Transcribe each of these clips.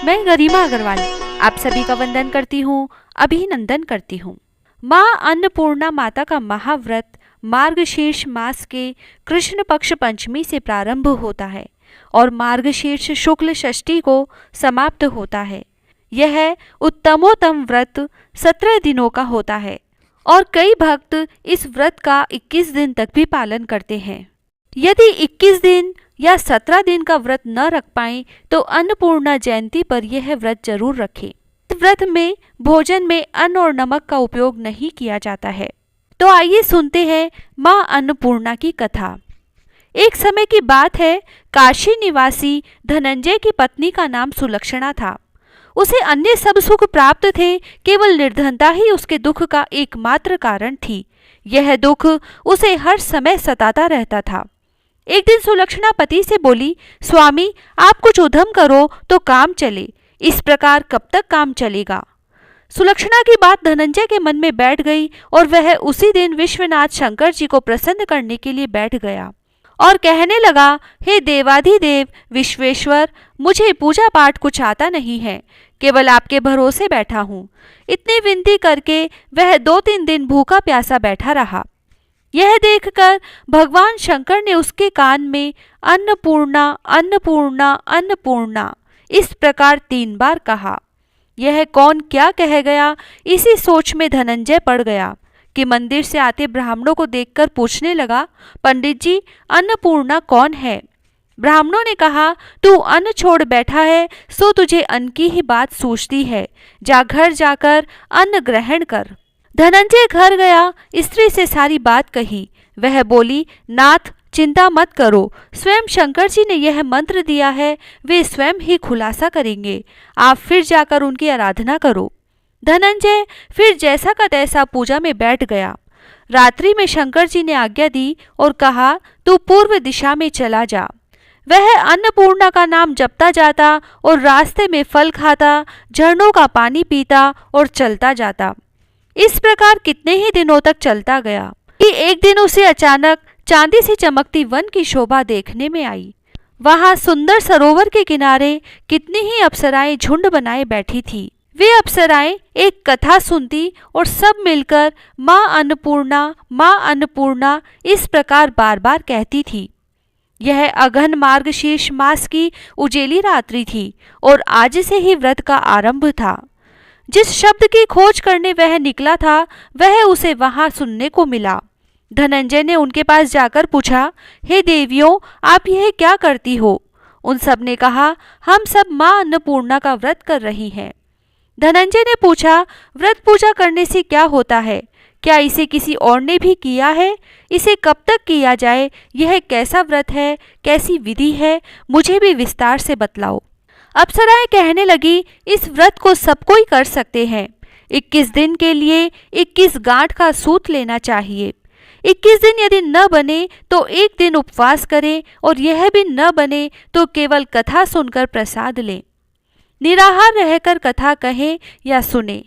मैं गरिमा अग्रवाल आप सभी का वंदन करती हूँ, अभिनंदन करती हूँ। माँ अन्नपूर्णा माता का महाव्रत मार्गशीर्ष मास के कृष्ण पक्ष पंचमी से प्रारंभ होता है और मार्गशीर्ष शुक्ल षष्ठी को समाप्त होता है। यह उत्तमोत्तम व्रत 17 दिनों का होता है और कई भक्त इस व्रत का 21 दिन तक भी पालन करते हैं। यदि 21 दिन या 17 दिन का व्रत न रख पाएं तो अन्नपूर्णा जयंती पर यह व्रत जरूर रखें। व्रत में भोजन में अन्न और नमक का उपयोग नहीं किया जाता है। तो आइए सुनते हैं माँ अन्नपूर्णा की कथा। एक समय की बात है, काशी निवासी धनंजय की पत्नी का नाम सुलक्षणा था। उसे अन्य सब सुख प्राप्त थे, केवल निर्धनता ही उसके दुख का एकमात्र कारण थी। यह दुख उसे हर समय सताता रहता था। एक दिन सुलक्षणा पति से बोली, स्वामी आप कुछ उद्यम करो तो काम चले, इस प्रकार कब तक काम चलेगा। सुलक्षणा की बात धनंजय के मन में बैठ गई और वह उसी दिन विश्वनाथ शंकर जी को प्रसन्न करने के लिए बैठ गया और कहने लगा, हे देवाधिदेव विश्वेश्वर, मुझे पूजा पाठ कुछ आता नहीं है, केवल आपके भरोसे बैठा हूँ। इतनी विनती करके वह 2-3 दिन भूखा प्यासा बैठा रहा। यह देखकर भगवान शंकर ने उसके कान में अन्नपूर्णा अन्नपूर्णा अन्नपूर्णा इस प्रकार 3 बार कहा। यह कौन क्या कह गया, इसी सोच में धनंजय पड़ गया कि मंदिर से आते ब्राह्मणों को देखकर पूछने लगा, पंडित जी अन्नपूर्णा कौन है। ब्राह्मणों ने कहा, तू अन्न छोड़ बैठा है सो तुझे अन्न की ही बात सूझती है, जा घर जाकर अन्न ग्रहण कर। धनंजय घर गया, स्त्री से सारी बात कही। वह बोली, नाथ चिंता मत करो, स्वयं शंकर जी ने यह मंत्र दिया है, वे स्वयं ही खुलासा करेंगे, आप फिर जाकर उनकी आराधना करो। धनंजय फिर जैसा का तैसा पूजा में बैठ गया। रात्रि में शंकर जी ने आज्ञा दी और कहा, तू पूर्व दिशा में चला जा। वह अन्नपूर्णा का नाम जपता जाता और रास्ते में फल खाता, झरनों का पानी पीता और चलता जाता। इस प्रकार कितने ही दिनों तक चलता गया कि एक दिन उसे अचानक चांदी से चमकती वन की शोभा देखने में आई। वहां सुंदर सरोवर के किनारे कितनी ही अप्सराएं झुंड बनाए बैठी थी। वे अप्सराएं एक कथा सुनती और सब मिलकर माँ अन्नपूर्णा इस प्रकार बार बार कहती थी। यह अगहन मार्गशीर्ष मास की उजेली रात्रि थी और आज से ही व्रत का आरंभ था। जिस शब्द की खोज करने वह निकला था वह उसे वहां सुनने को मिला। धनंजय ने उनके पास जाकर पूछा, हे देवियों आप यह क्या करती हो। उन सब ने कहा, हम सब माँ अन्नपूर्णा का व्रत कर रही हैं। धनंजय ने पूछा, व्रत पूजा करने से क्या होता है, क्या इसे किसी और ने भी किया है, इसे कब तक किया जाए, यह कैसा व्रत है, कैसी विधि है, मुझे भी विस्तार से बतलाओ। अप्सराएं कहने लगी, इस व्रत को सब कोई कर सकते हैं। 21 दिन के लिए 21 गांठ का सूत लेना चाहिए। 21 दिन यदि न बने तो एक दिन उपवास करें और यह भी न बने तो केवल कथा सुनकर प्रसाद लें। निराहार रहकर कथा कहें या सुने।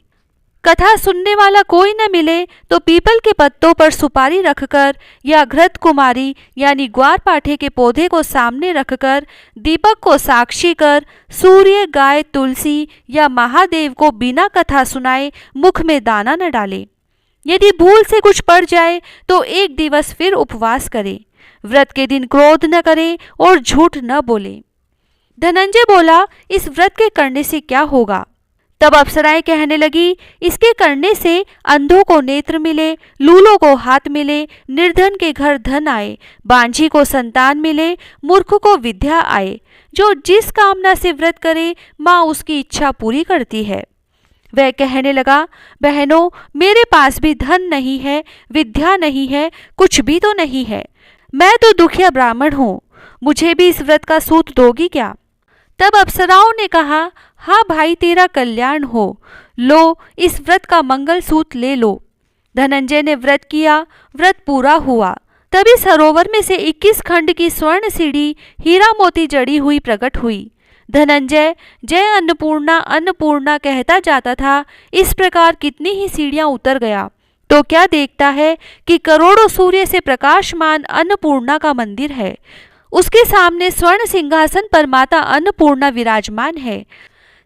कथा सुनने वाला कोई न मिले तो पीपल के पत्तों पर सुपारी रखकर या घृत कुमारी यानी ग्वार पाठे के पौधे को सामने रखकर दीपक को साक्षी कर सूर्य, गाय, तुलसी या महादेव को बिना कथा सुनाए मुख में दाना न डाले। यदि भूल से कुछ पड़ जाए तो एक दिवस फिर उपवास करें। व्रत के दिन क्रोध न करें और झूठ न बोले। धनंजय बोला, इस व्रत के करने से क्या होगा। तब अप्सराएं कहने लगी, इसके करने से अंधों को नेत्र मिले, लूलों को हाथ मिले, निर्धन के घर धन आए, बांझी को संतान मिले, मूर्ख को विद्या आए। जो जिस कामना से व्रत करे माँ उसकी इच्छा पूरी करती है। वह कहने लगा, बहनों मेरे पास भी धन नहीं है, विद्या नहीं है, कुछ भी तो नहीं है। मैं तो दुखिया ब्राह्मण हूँ, मुझे भी इस व्रत का सूत दोगी क्या। तब अप्सराओं ने कहा, हाँ भाई तेरा कल्याण हो, लो इस व्रत का मंगल सूत ले लो। धनंजय ने व्रत किया, व्रत पूरा हुआ। तभी सरोवर में से 21 खंड की स्वर्ण सीढ़ी हीरा मोती जड़ी हुई प्रकट हुई। धनंजय जय अन्नपूर्णा अन्नपूर्णा कहता जाता था। इस प्रकार कितनी ही सीढ़ियां उतर गया तो क्या देखता है कि करोड़ों सूर्य से प्रकाशमान अन्नपूर्णा का मंदिर है। उसके सामने स्वर्ण सिंहासन पर माता अन्नपूर्णा विराजमान है।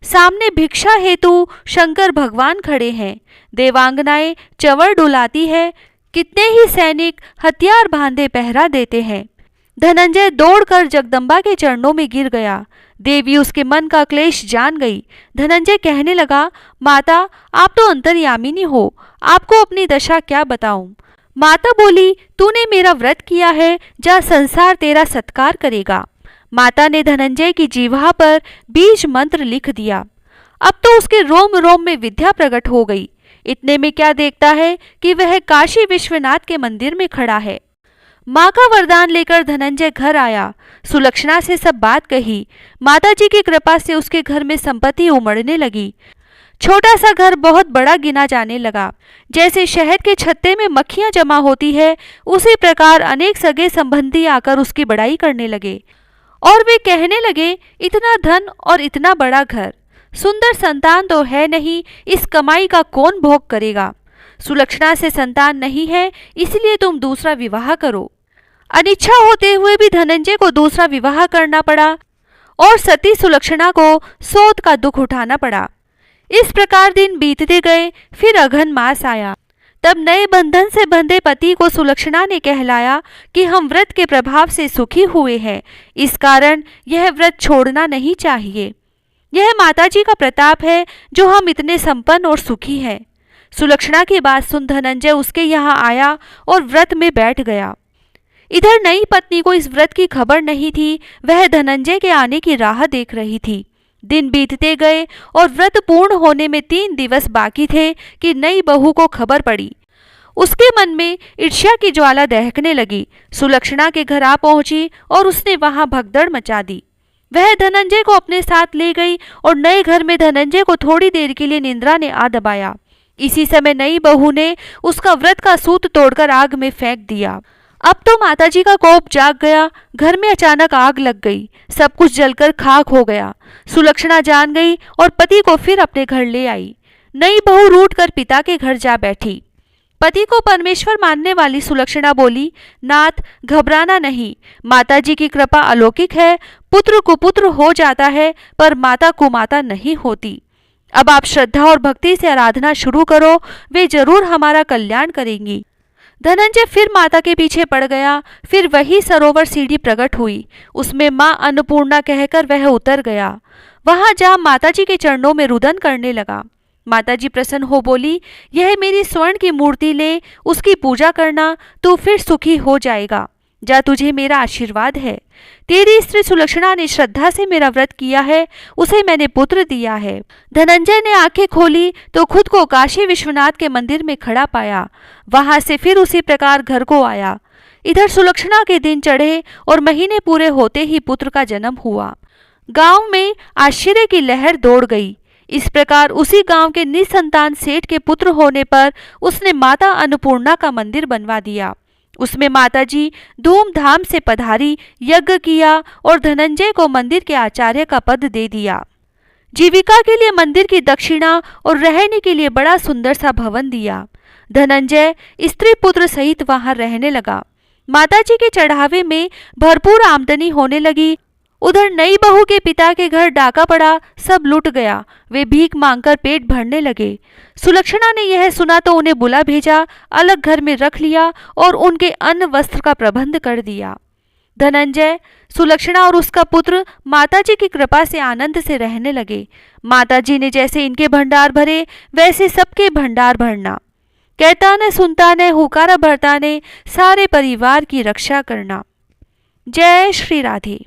सामने भिक्षा हेतु शंकर भगवान खड़े हैं। देवांगनाएं चंवर डुलाती है। कितने ही सैनिक हथियार बांधे पहरा देते हैं। धनंजय दौड़कर जगदम्बा के चरणों में गिर गया। देवी उसके मन का क्लेश जान गई। धनंजय कहने लगा, माता आप तो अंतर्यामिनी हो, आपको अपनी दशा क्या बताऊं। माता बोली, तूने मेरा व्रत किया है, जा संसार तेरा सत्कार करेगा। माता ने धनंजय की जीवा पर बीज मंत्र लिख दिया। अब तो उसके रोम रोम में विद्या प्रकट हो गई। इतने में क्या देखता है कि वह काशी विश्वनाथ के मंदिर में खड़ा है। माँ का वरदान लेकर धनंजय घर आया। सुलक्षणा से सब बात कही। माताजी की कृपा से उसके घर में संपत्ति उमड़ने लगी। छोटा सा घर बहुत बड़ा गिना जाने लगा। जैसे शहद के छत्ते में मक्खियां जमा होती है, उसी प्रकार अनेक सगे संबंधी आकर उसकी बड़ाई करने लगे और वे कहने लगे, इतना धन और इतना बड़ा घर, सुंदर संतान तो है नहीं, इस कमाई का कौन भोग करेगा। सुलक्षणा से संतान नहीं है, इसलिए तुम दूसरा विवाह करो। अनिच्छा होते हुए भी धनंजय को दूसरा विवाह करना पड़ा और सती सुलक्षणा को सोत का दुख उठाना पड़ा। इस प्रकार दिन बीतते गए। फिर अघन मास आया। तब नए बंधन से बंधे पति को सुलक्षणा ने कहलाया कि हम व्रत के प्रभाव से सुखी हुए हैं, इस कारण यह व्रत छोड़ना नहीं चाहिए। यह माताजी का प्रताप है जो हम इतने संपन्न और सुखी हैं। सुलक्षणा की बात सुन धनंजय उसके यहाँ आया और व्रत में बैठ गया। इधर नई पत्नी को इस व्रत की खबर नहीं थी। वह धनंजय के आने की राह देख रही थी। दिन बीतते गए और व्रत पूर्ण होने में 3 दिवस बाकी थे कि नई बहू को खबर पड़ी। उसके मन में ईर्ष्या की ज्वाला दहकने लगी। सुलक्षणा के घर आ पहुंची और उसने वहां भगदड़ मचा दी। वह धनंजय को अपने साथ ले गई और नए घर में धनंजय को थोड़ी देर के लिए निंद्रा ने आ दबाया। इसी समय नई बहू ने उसका व्रत का सूत तोड़कर आग में फेंक दिया। अब तो माताजी का कोप जाग गया। घर में अचानक आग लग गई। सब कुछ जलकर खाक हो गया। सुलक्षणा जान गई और पति को फिर अपने घर ले आई। नई बहू रूठ कर पिता के घर जा बैठी। पति को परमेश्वर मानने वाली सुलक्षणा बोली, नाथ घबराना नहीं, माताजी की कृपा अलौकिक है। पुत्र कुपुत्र हो जाता है पर माता कुमाता नहीं होती। अब आप श्रद्धा और भक्ति से आराधना शुरू करो, वे जरूर हमारा कल्याण करेंगी। धनंजय फिर माता के पीछे पड़ गया। फिर वही सरोवर सीढ़ी प्रकट हुई। उसमें माँ अन्नपूर्णा कहकर वह उतर गया। वहां जा माताजी के चरणों में रुदन करने लगा। माताजी प्रसन्न हो बोली, यह मेरी स्वर्ण की मूर्ति ले, उसकी पूजा करना, तू फिर सुखी हो जाएगा। जा, तुझे मेरा आशीर्वाद है। तेरी स्त्री सुलक्षणा ने श्रद्धा से मेरा व्रत किया है, उसे मैंने पुत्र दिया है। धनंजय ने आंखें खोली तो खुद को काशी विश्वनाथ के मंदिर में खड़ा पाया। वहां से फिर उसी प्रकार घर को आया। इधर सुलक्षणा के दिन चढ़े और महीने पूरे होते ही पुत्र का जन्म हुआ। गांव में आश्चर्य की लहर दौड़ गई। इस प्रकार उसी गांव के निसंतान सेठ के पुत्र होने पर उसने माता अन्नपूर्णा का मंदिर बनवा दिया। उसमें माताजी धूमधाम से पधारी, यज्ञ किया और धनंजय को मंदिर के आचार्य का पद दे दिया। जीविका के लिए मंदिर की दक्षिणा और रहने के लिए बड़ा सुंदर सा भवन दिया। धनंजय स्त्री पुत्र सहित वहां रहने लगा। माताजी के चढ़ावे में भरपूर आमदनी होने लगी। उधर नई बहू के पिता के घर डाका पड़ा, सब लूट गया। वे भीख मांगकर पेट भरने लगे। सुलक्षणा ने यह सुना तो उन्हें बुला भेजा, अलग घर में रख लिया और उनके अन्न वस्त्र का प्रबंध कर दिया। धनंजय, सुलक्षणा और उसका पुत्र माताजी की कृपा से आनंद से रहने लगे। माताजी ने जैसे इनके भंडार भरे, वैसे सबके भंडार भरना। कहता न सुनता न, हुकारा भरता ने, सारे परिवार की रक्षा करना। जय श्री राधे।